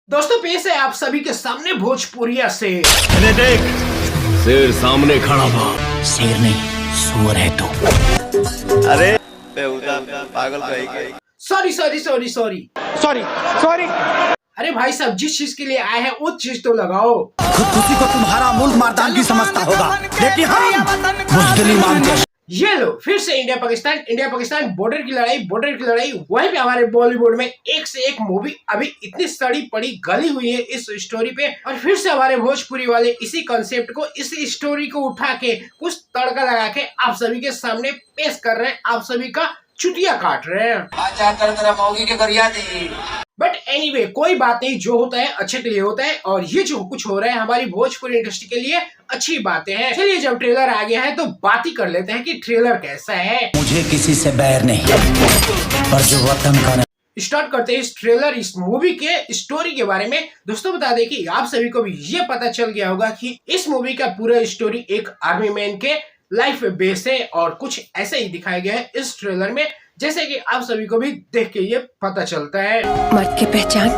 दोस्तों पेश है आप सभी के सामने भोजपुरिया से। देख शेर सामने खड़ा हुआ। शेर नहीं सुअर है तू। अरे पागल कहीं सॉरी। अरे भाई साहब जिस चीज के लिए आए हैं वो चीज तो लगाओ। खुदकुशी को तुम्हारा मुल्क मर्दानगी समझता होगा, लेकिन हम बुज़दिली मानते हैं। ये लो फिर से इंडिया पाकिस्तान बॉर्डर की लड़ाई वहीं पे हमारे बॉलीवुड में एक से एक मूवी अभी इतनी सड़ी पड़ी गली हुई है इस स्टोरी पे, और फिर से हमारे भोजपुरी वाले इसी कॉन्सेप्ट को, इस स्टोरी को उठा के कुछ तड़का लगा के आप सभी के सामने पेश कर रहे हैं, आप सभी का चुटिया काट रहे हैं। बट एनीवे कोई बात नहीं, जो होता है अच्छे के लिए होता है, और ये जो कुछ हो रहा है हमारी भोजपुरी इंडस्ट्री के लिए अच्छी बातें हैं। चलिए जब ट्रेलर आ गया है तो बात ही कर लेते हैं कि ट्रेलर कैसा है। मुझे किसी से बैर नहीं, पर जो वतन का स्टार्ट करते हैं इस ट्रेलर, इस मूवी के स्टोरी के बारे में। दोस्तों बता दें कि आप सभी को भी ये पता चल गया होगा कि इस मूवी का पूरा स्टोरी एक आर्मी मैन के लाइफ बेस है, और कुछ ऐसा ही दिखाया गया है इस ट्रेलर में, जैसे कि आप सभी को भी देख के ये पता चलता है। मर्द के पहचान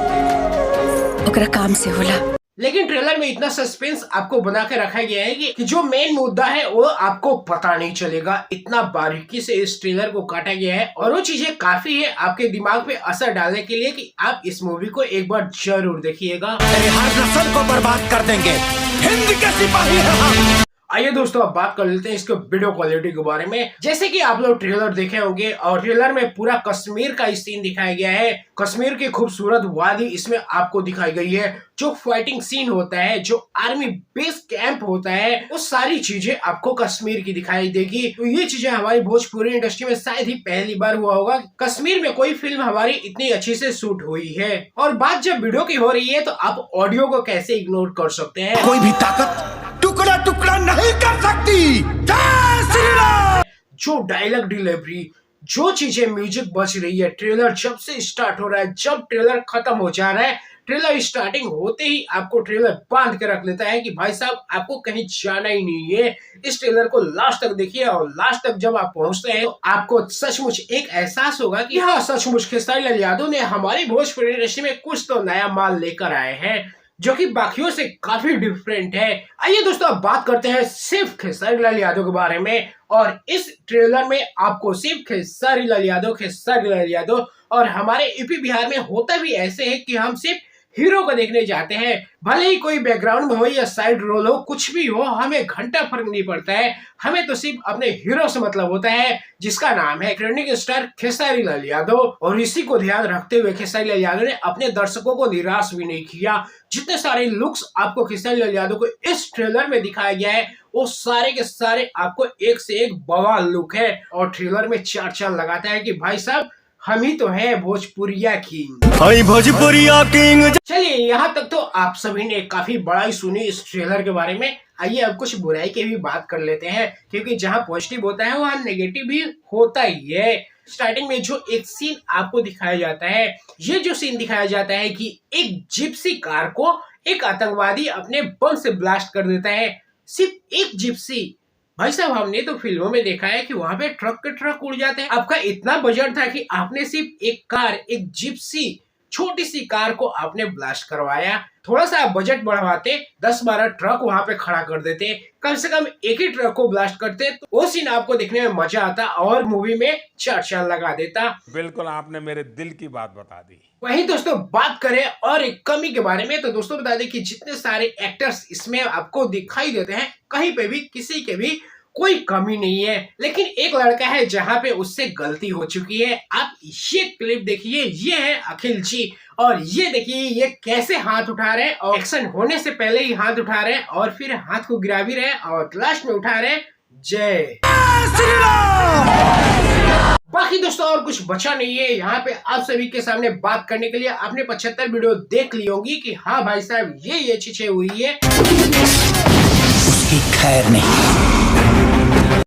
ओकरा काम से होला। लेकिन ट्रेलर में इतना सस्पेंस आपको बना के रखा गया है कि जो मेन मुद्दा है वो आपको पता नहीं चलेगा। इतना बारीकी से इस ट्रेलर को काटा गया है, और वो चीजें काफी है आपके दिमाग पे असर डालने के लिए कि आप इस मूवी को एक बार जरूर देखिएगा। हर नस्ल को बर्बाद कर देंगे, हिंद के सिपाही हैं हम। आइए दोस्तों अब बात कर लेते हैं इसके वीडियो क्वालिटी के बारे में। जैसे कि आप लोग ट्रेलर देखे होंगे, और ट्रेलर में पूरा कश्मीर का सीन दिखाया गया है। कश्मीर की खूबसूरत वादी इसमें आपको दिखाई गई है। जो फाइटिंग सीन होता है, जो आर्मी बेस कैंप होता है, वो सारी चीजें आपको कश्मीर की दिखाई देगी। तो ये चीजें हमारी भोजपुरी इंडस्ट्री में शायद ही पहली बार हुआ होगा कश्मीर में कोई फिल्म हमारी इतनी अच्छी से शूट हुई है। और बात जब वीडियो की हो रही है तो आप ऑडियो को कैसे इग्नोर कर सकते हैं। कोई भी ताकत टुकड़ा टुकड़ा नहीं कर सकती। जय श्री राम। जो डायलॉग डिलीवरी, जो चीजें म्यूजिक बज रही है, ट्रेलर जब से स्टार्ट हो रहा है, जब ट्रेलर खत्म हो जा रहा है, ट्रेलर स्टार्टिंग होते ही आपको ट्रेलर बांध के रख लेता है कि भाई साहब आपको कहीं जाना ही नहीं है। इस ट्रेलर को लास्ट तक देखिए, और लास्ट तक जब आप पहुंचते हैं तो आपको सचमुच एक एहसास होगा कि हाँ सचमुच खेसारी लाल यादव ने हमारी भोजपुरी इंडस्ट्री में कुछ तो नया माल लेकर आए हैं, जो कि बाकियों से काफी डिफरेंट है। आइए दोस्तों अब बात करते हैं सिर्फ खेसारी लाल यादव के बारे में, और इस ट्रेलर में आपको सिर्फ खेसारी लाल यादव और हमारे यूपी बिहार में होता भी ऐसे है कि हम सिर्फ हीरो को देखने जाते हैं, भले ही कोई बैकग्राउंड में हो या साइड रोल हो, कुछ भी हो, हमें घंटा फर्क नहीं पड़ता है। हमें तो सिर्फ अपने हीरो से मतलब होता है, जिसका नाम है ट्रेंडिंग स्टार खेसारी लाल यादव। और इसी को ध्यान रखते हुए खेसारी लाल यादव ने अपने दर्शकों को निराश भी नहीं किया। जितने सारे लुक्स आपको खेसारी लाल यादव को इस ट्रेलर में दिखाया गया है, वो सारे के सारे आपको एक से एक बवाल लुक है, और ट्रेलर में चार चांद लगाता है कि भाई साहब हम ही तो है भोजपुरिया किंग। भोजपुरिया किंग। चलिए यहाँ तक तो आप सभी ने काफी बड़ाई सुनी इस ट्रेलर के बारे में। आइए अब कुछ बुराई की भी बात कर लेते हैं, क्योंकि जहाँ पॉजिटिव होता है वहाँ नेगेटिव भी होता ही है। स्टार्टिंग में जो एक सीन आपको दिखाया जाता है, ये जो सीन दिखाया जाता है कि एक जिप्सी कार को एक आतंकवादी अपने बम से ब्लास्ट कर देता है। सिर्फ एक जिप्सी। भाई साहब हमने तो फिल्मों में देखा है कि वहां पे ट्रक के ट्रक उड़ जाते हैं। आपका इतना बजट था कि आपने सिर्फ एक कार, एक जिप्सी छोटी सी कार को आपने ब्लास्ट करवाया। थोड़ा सा आप बजट बढ़वाते, 10-12 ट्रक वहां पे खड़ा कर देते, कम से कम एक ही ट्रक को ब्लास्ट करते, तो वो सीन आपको देखने में मजा आता और मूवी में चार चांद लगा देता। बिल्कुल आपने मेरे दिल की बात बता दी। वहीं दोस्तों बात करें और एक कमी के बारे में, तो दोस्तों बता दें कि जितने सारे एक्टर्स इसमें आपको दिखाई देते हैं, कहीं पे भी किसी के भी कोई कमी नहीं है। लेकिन एक लड़का है जहां पे उससे गलती हो चुकी है। आप ये क्लिप देखिए, ये है अखिल जी, और ये देखिए ये कैसे हाथ उठा रहे हैं, और एक्शन होने से पहले ही हाथ उठा रहे हैं, और फिर हाथ को गिरा भी रहे हैं, और लास्ट में उठा रहे हैं जय श्री राम। बाकी दोस्तों और कुछ बचा नहीं है यहाँ पे आप सभी के सामने बात करने के लिए। आपने 75 वीडियो देख ली होंगी कि हाँ भाई साहब ये चीजें हुई है, उसकी खैर नहीं।